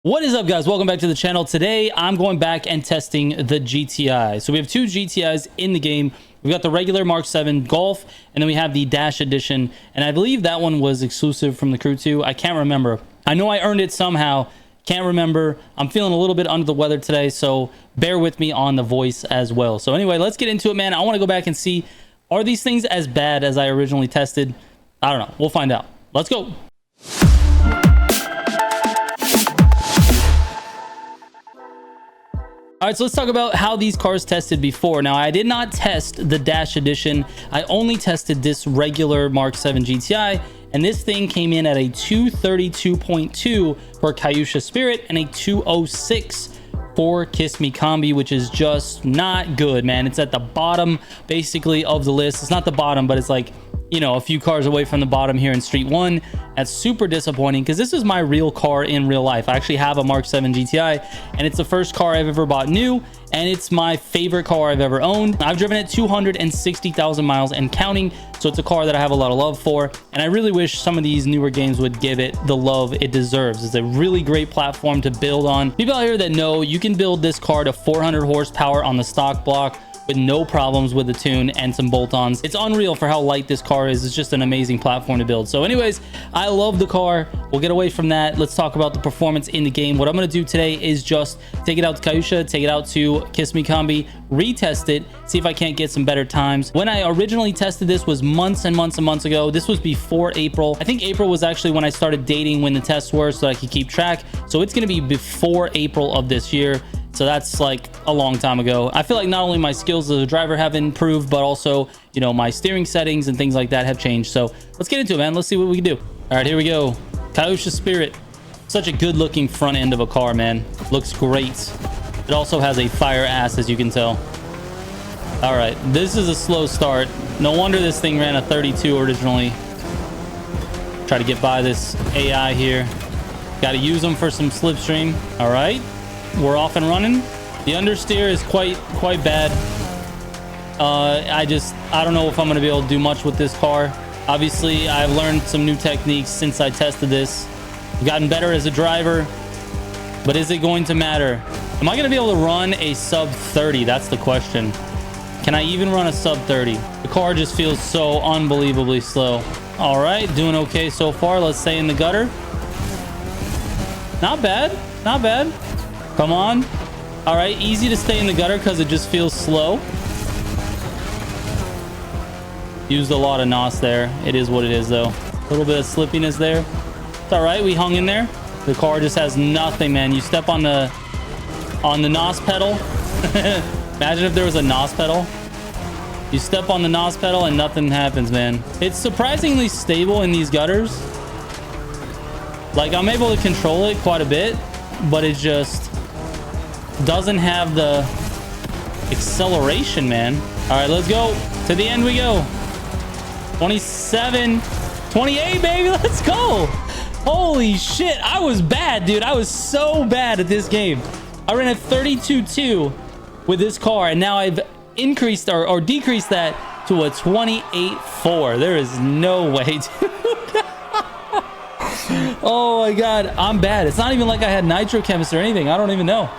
What is up, guys? Welcome back to the channel. Today I'm going back and testing the GTI. So we have two GTIs in the game. We've got the regular Mark 7 Golf, and then we have the Dash Edition, and I believe that one was exclusive from the Crew 2. I can't remember. I know I earned it somehow. Can't remember. I'm feeling a little bit under the weather today, so bear with me on the voice as well. So anyway, let's get into it, man. I want to go back and see, are these things as bad as I originally tested? I don't know. We'll find out. Let's go. All right, so let's talk about how these cars tested before. Now, I did not test the Dash Edition. I only tested this regular Mark 7 GTI, and this thing came in at a 232.2 for Kyusha Spirit and a 206 for Kiss Me Combi, which is just not good, man. It's at the bottom, basically, of the list. It's not the bottom, but it's like, you know, a few cars away from the bottom here in Street 1. That's super disappointing because this is my real car in real life. I actually have a Mark 7 GTI, and it's the first car I've ever bought new, and it's my favorite car I've ever owned. I've driven it 260,000 miles and counting, so it's a car that I have a lot of love for, and I really wish some of these newer games would give it the love it deserves. It's a really great platform to build on. People out here that know, you can build this car to 400 horsepower on the stock block with no problems with the tune and some bolt-ons. It's unreal for how light this car is. It's just an amazing platform to build. So anyways, I love the car. We'll get away from that. Let's talk about the performance in the game. What I'm going to do today is just take it out to Kyusha, take it out to Kiss Me Combi, retest it, see if I can't get some better times. When I originally tested this was months and months and months ago. This was before April. I think April was actually when I started dating, when the tests were, so that I could keep track. So it's going to be before April of this year. So that's like a long time ago. I feel like not only my skills as a driver have improved, but also, you know, my steering settings and things like that have changed. So let's get into it, man. Let's see what we can do. All right, here we go. Kyusha Spirit. Such a good looking front end of a car, man. Looks great. It also has a fire ass, as you can tell. All right, this is a slow start. No wonder this thing ran a 32 originally. Try to get by this AI here. Got to use them for some slipstream. All right. We're off and running. The understeer is quite bad. I don't know if I'm going to be able to do much with this car. Obviously, I've learned some new techniques since I tested this. I've gotten better as a driver, but is it going to matter? Am I going to be able to run a sub 30? That's the question. Can I even run a sub 30? The car just feels so unbelievably slow. All right, doing okay so far. Let's stay in the gutter. Not bad, not bad. Come on. All right, easy to stay in the gutter because it just feels slow. Used a lot of NOS there. It is what it is, though. A little bit of slippiness there. It's all right. We hung in there. The car just has nothing, man. You step on the NOS pedal. Imagine if there was a NOS pedal. You step on the NOS pedal and nothing happens, man. It's surprisingly stable in these gutters. Like, I'm able to control it quite a bit, but it just doesn't have the acceleration, man. All right, let's go. To the end we go. 27, 28, baby. Let's go. Holy shit. I was bad, dude. I was so bad at this game. I ran a 32.2 with this car, and now I've increased or decreased that to a 28.4. There is no way, dude. Oh my god, I'm bad. It's not even like I had nitro chemist or anything. I don't even know.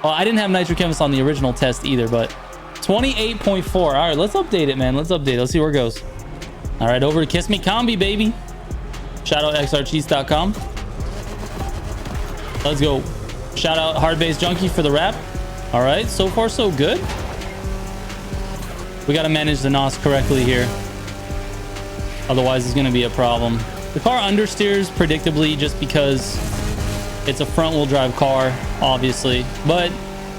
Well, I didn't have nitro chemist on the original test either, but 28.4. All right, let's update it, man. Let's update it. Let's see where it goes. All right, over to Kiss Me Combi, baby. Shout out xrcheese.com. Let's go. Shout out Hard Base Junkie for the wrap. All right, so far so good. We got to manage the NOS correctly here. Otherwise, it's going to be a problem. The car understeers predictably just because it's a front-wheel drive car, obviously, but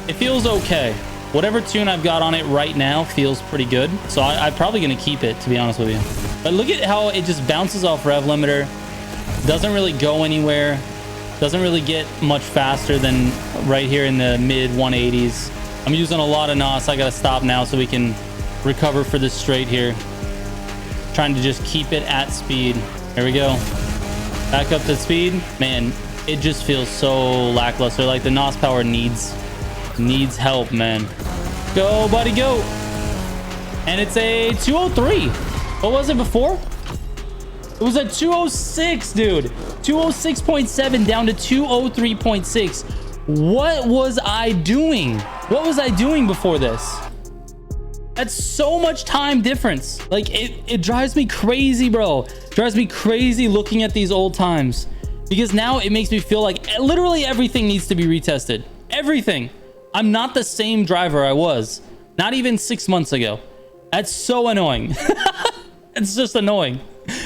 it feels okay. Whatever tune I've got on it right now feels pretty good, so I'm probably going to keep it, to be honest with you. But look at how it just bounces off rev limiter. Doesn't really go anywhere. Doesn't really get much faster than right here in the mid 180s. I'm using a lot of NOS. I got to stop now so we can recover for this straight here. Trying to just keep it at speed. There we go. Back up to speed. Man, it just feels so lackluster. Like the NOS power needs help, man. Go, buddy, go. And it's a 203. What was it before? It was at 206, dude. 206.7 down to 203.6. What was I doing? What was I doing before this? That's so much time difference. Like, it drives me crazy, bro. Drives me crazy looking at these old times. Because now it makes me feel like literally everything needs to be retested. Everything. I'm not the same driver I was. Not even 6 months ago. That's so annoying. It's just annoying.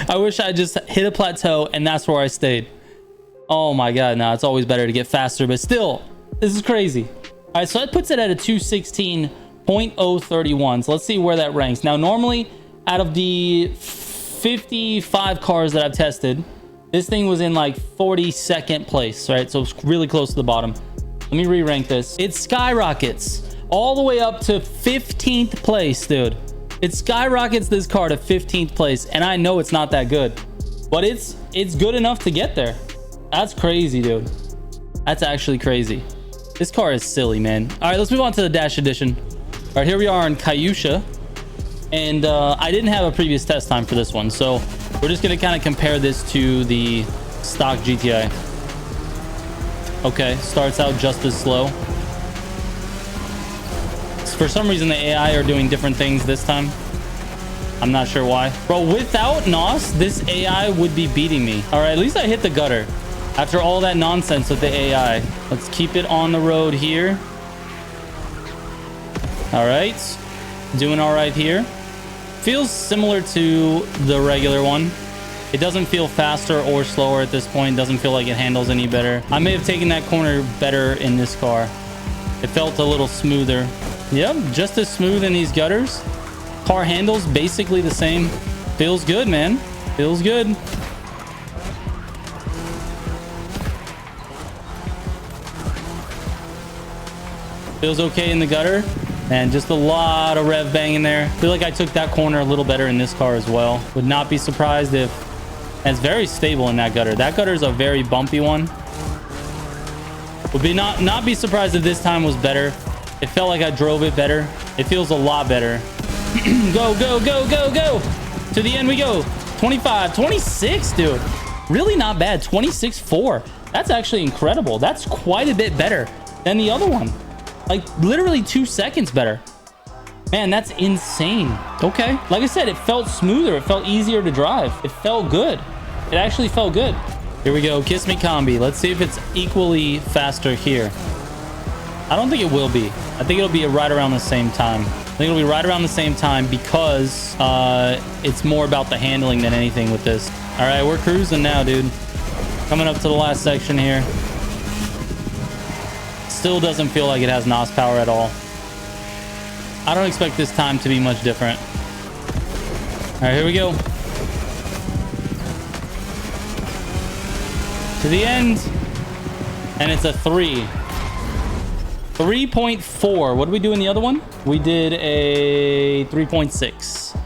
I wish I just hit a plateau and that's where I stayed. Oh my god, no, it's always better to get faster, but still, this is crazy. All right, so that puts it at a 216.031. So let's see where that ranks. Now, normally, out of the 55 cars that I've tested, this thing was in like 42nd place, right? So it's really close to the bottom. Let me re-rank this. It skyrockets all the way up to 15th place, dude. It skyrockets this car to 15th place, and I know it's not that good, but it's good enough to get there. That's crazy, dude. That's actually crazy. This car is silly, man. All right, let's move on to the Dash Edition. All right, here we are in Kyusha, and I didn't have a previous test time for this one, so we're just gonna kind of compare this to the stock GTI. Okay, starts out just as slow. For some reason, the AI are doing different things this time. I'm not sure why. Bro, without NOS, this AI would be beating me. All right, at least I hit the gutter. After all that nonsense with the AI. Let's keep it on the road here. All right. Doing all right here. Feels similar to the regular one. It doesn't feel faster or slower at this point. Doesn't feel like it handles any better. I may have taken that corner better in this car. It felt a little smoother. Yep, just as smooth in these gutters. Car handles basically the same. Feels good, man. Feels good. Feels okay in the gutter. And just a lot of rev bang in there. Feel like I took that corner a little better in this car as well. Would not be surprised if... And it's very stable in that gutter. That gutter is a very bumpy one. Would be not be surprised if this time was better. It felt like I drove it better. It feels a lot better. Go, go, go, go, go. To the end we go. 25, 26, dude. Really not bad. 26.4. That's actually incredible. That's quite a bit better than the other one. Like, literally 2 seconds better. Man, that's insane. Okay. Like I said, it felt smoother. It felt easier to drive. It felt good. It actually felt good. Here we go. Kiss Me Combi. Let's see if it's equally faster here. I don't think it will be. I think it'll be right around the same time. I think it'll be right around the same time because it's more about the handling than anything with this. All right, we're cruising now, dude. Coming up to the last section here. Still doesn't feel like it has NOS power at all. I don't expect this time to be much different. All right, here we go. To the end. And it's a 3. 3.4. What did we do in the other one? We did a 3.6.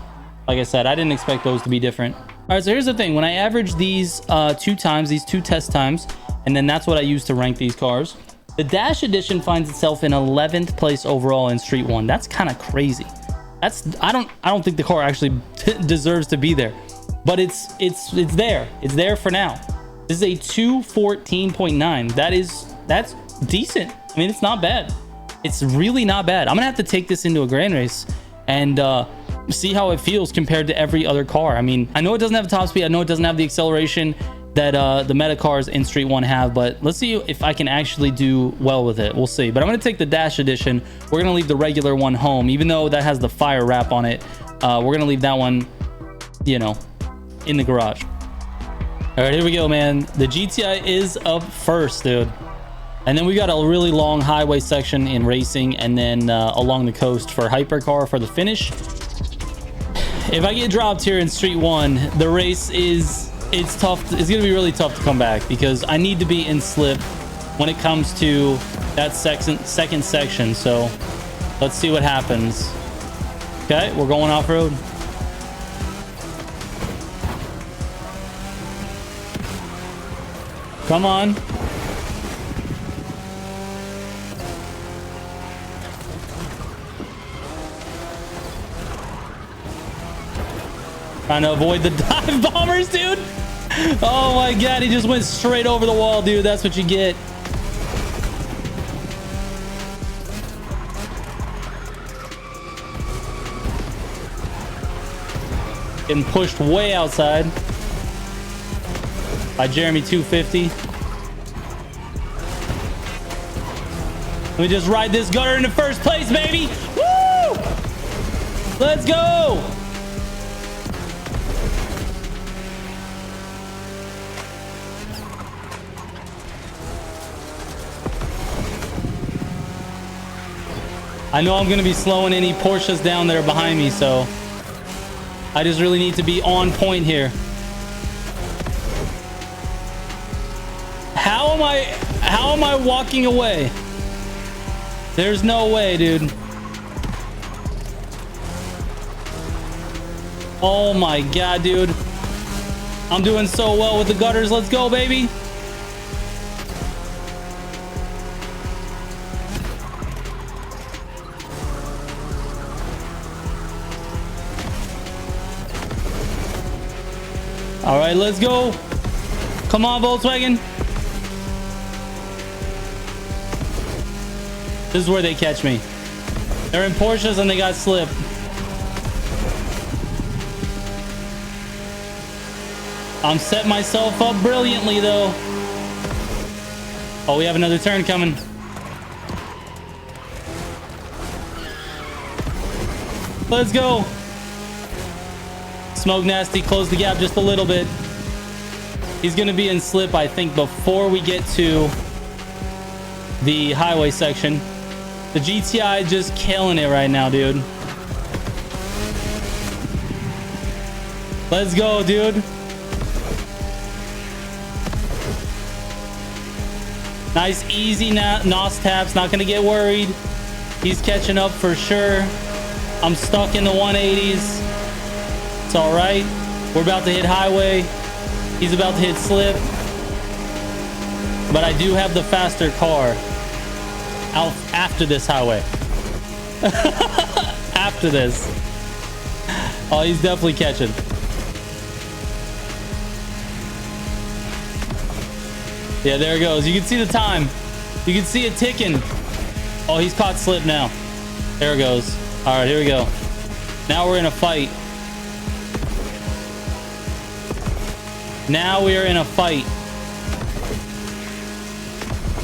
Like I said, I didn't expect those to be different. All right, so here's the thing. When I average these 2 times, these 2 test times, and then that's what I use to rank these cars, the Dash Edition finds itself in 11th place overall in Street 1. That's kind of crazy. I don't think the car actually deserves to be there, but it's there. It's there for now. This is a 214.9. That's decent. I mean, it's not bad. It's really not bad. I'm gonna have to take this into a grand race and see how it feels compared to every other car. I mean, I know it doesn't have top speed. I know it doesn't have the acceleration that the meta cars in Street 1 have, but let's see if I can actually do well with it. We'll see. But I'm going to take the Dash Edition. We're going to leave the regular one home, even though that has the fire wrap on it. We're going to leave that one, you know, in the garage. All right, here we go, man. The GTI is up first, dude. And then we got a really long highway section in racing, and then along the coast for hypercar for the finish. If I get dropped here in Street 1, the race is... It's tough. It's going to be really tough to come back because I need to be in slip when it comes to that second section. So let's see what happens. Okay, we're going off-road. Come on. All Trying to avoid the dive bombers, dude. Oh my god, he just went straight over the wall, dude. That's what you get. Getting pushed way outside by Jeremy 250. Let me just ride this gutter into first place, baby. Woo! Let's go. I know I'm going to be slowing any Porsches down there behind me, so I just really need to be on point here. How am I walking away? There's no way, dude. Oh my god, dude. I'm doing so well with the gutters. Let's go, baby. All right, let's go. Come on, Volkswagen. This is where they catch me. They're in Porsches and they got slipped. I'm setting myself up brilliantly, though. Oh, we have another turn coming. Let's go. Smoke Nasty closed the gap just a little bit. He's going to be in slip, I think, before we get to the highway section. The GTI just killing it right now, dude. Let's go, dude. Nice, easy NOS taps. Not going to get worried. He's catching up for sure. I'm stuck in the 180s. It's all right. We're about to hit highway. He's about to hit slip. But I do have the faster car. Out after this highway. After this. Oh, he's definitely catching. Yeah, there it goes. You can see the time. You can see it ticking. Oh, he's caught slip now. There it goes. All right, here we go. Now we're in a fight. Now we are in a fight.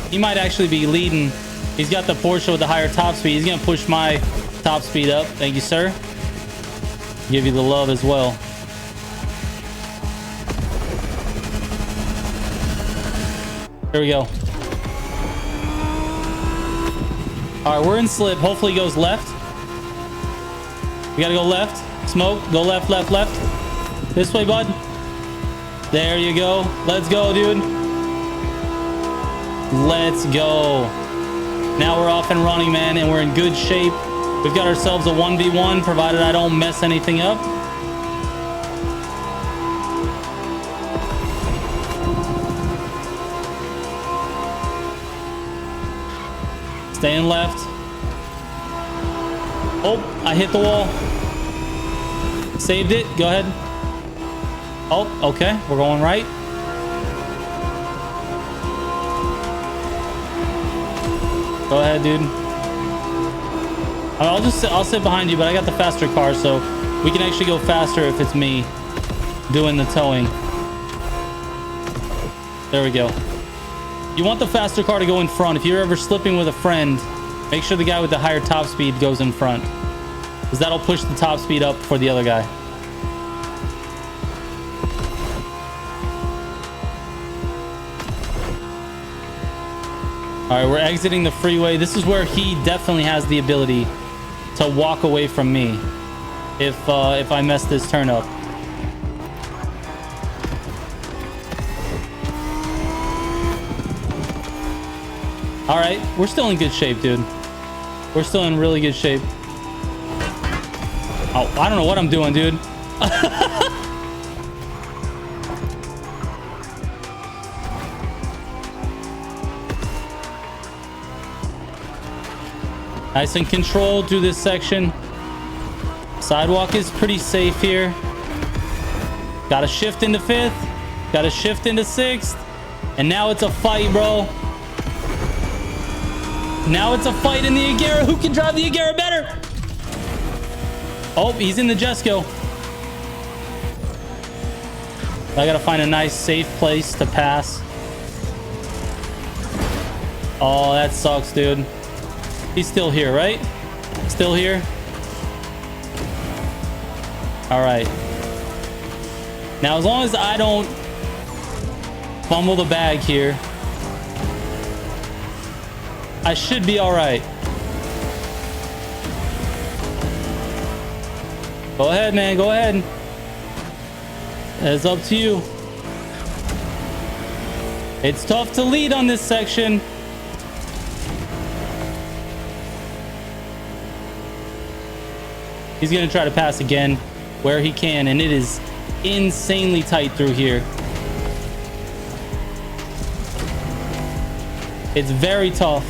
He might actually be leading. He's got the Porsche with the higher top speed. He's going to push my top speed up. Thank you, sir. Give you the love as well. Here we go. All right, we're in slip. Hopefully he goes left. We got to go left. Smoke. Go left, left, left. This way, bud. There you go. Let's go, dude. Let's go. Now we're off and running, man, and we're in good shape. We've got ourselves a 1v1, provided I don't mess anything up. Staying left. Oh, I hit the wall. Saved it. Go ahead. Oh, okay. We're going right. Go ahead, dude. I'll sit behind you, but I got the faster car, so we can actually go faster if it's me doing the towing. There we go. You want the faster car to go in front. If you're ever slipping with a friend, make sure the guy with the higher top speed goes in front, because that'll push the top speed up for the other guy. All right, we're exiting the freeway. This is where he definitely has the ability to walk away from me if I mess this turn up. All right, we're still in good shape, dude. We're still in really good shape. Oh, I don't know what I'm doing, dude. Nice and controlled through this section. Sidewalk is pretty safe here. Got to shift into 5th. Got to shift into 6th. And now it's a fight, bro. Now it's a fight in the Agera. Who can drive the Agera better? Oh, he's in the Jesco. I got to find a nice, safe place to pass. Oh, that sucks, dude. He's still here, right? Still here? All right. Now, as long as I don't fumble the bag here, I should be all right. Go ahead, man. Go ahead. It's up to you. It's tough to lead on this section. He's going to try to pass again where he can, and it is insanely tight through here. It's very tough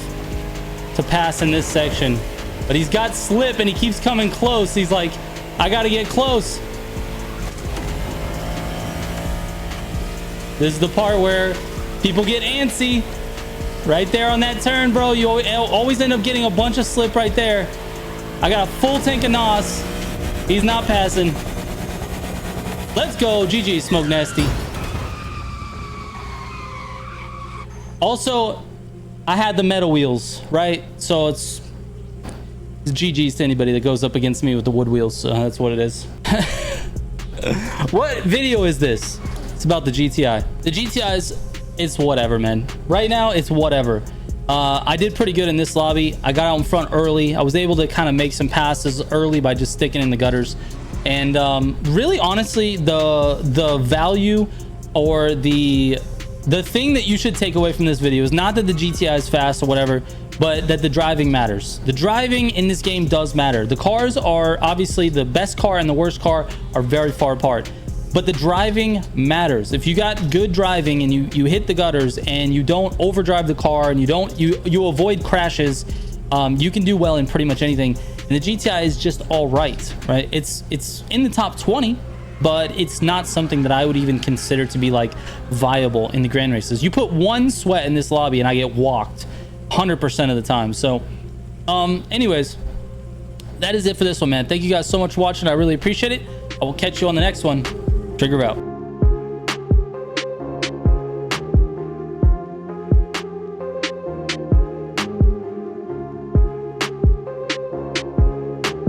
to pass in this section, but he's got slip and he keeps coming close. He's like, I got to get close. This is the part where people get antsy. Right there on that turn, bro. You always end up getting a bunch of slip right there. I got a full tank of NOS. He's not passing. Let's go. GG, Smoke Nasty. Also, I had the metal wheels, right? So it's GG's to anybody that goes up against me with the wood wheels. So that's what it is. What video is this? It's about the GTI. The GTIs, it's whatever, man. Right now, it's whatever. I did pretty good in this lobby. I got out in front early. I was able to kind of make some passes early by just sticking in the gutters. And really, honestly, the value or the thing that you should take away from this video is not that the GTI is fast or whatever, but that the driving matters. The driving in this game does matter. The cars are obviously the best car and the worst car are very far apart. But the driving matters. If you got good driving and you hit the gutters and you don't overdrive the car and you avoid crashes, you can do well in pretty much anything. And the GTI is just all right? It's in the top 20, but it's not something that I would even consider to be like viable in the grand races. You put one sweat in this lobby and I get walked 100% of the time. So anyways, that is it for this one, man. Thank you guys so much for watching. I really appreciate it. I will catch you on the next one. Trigger out.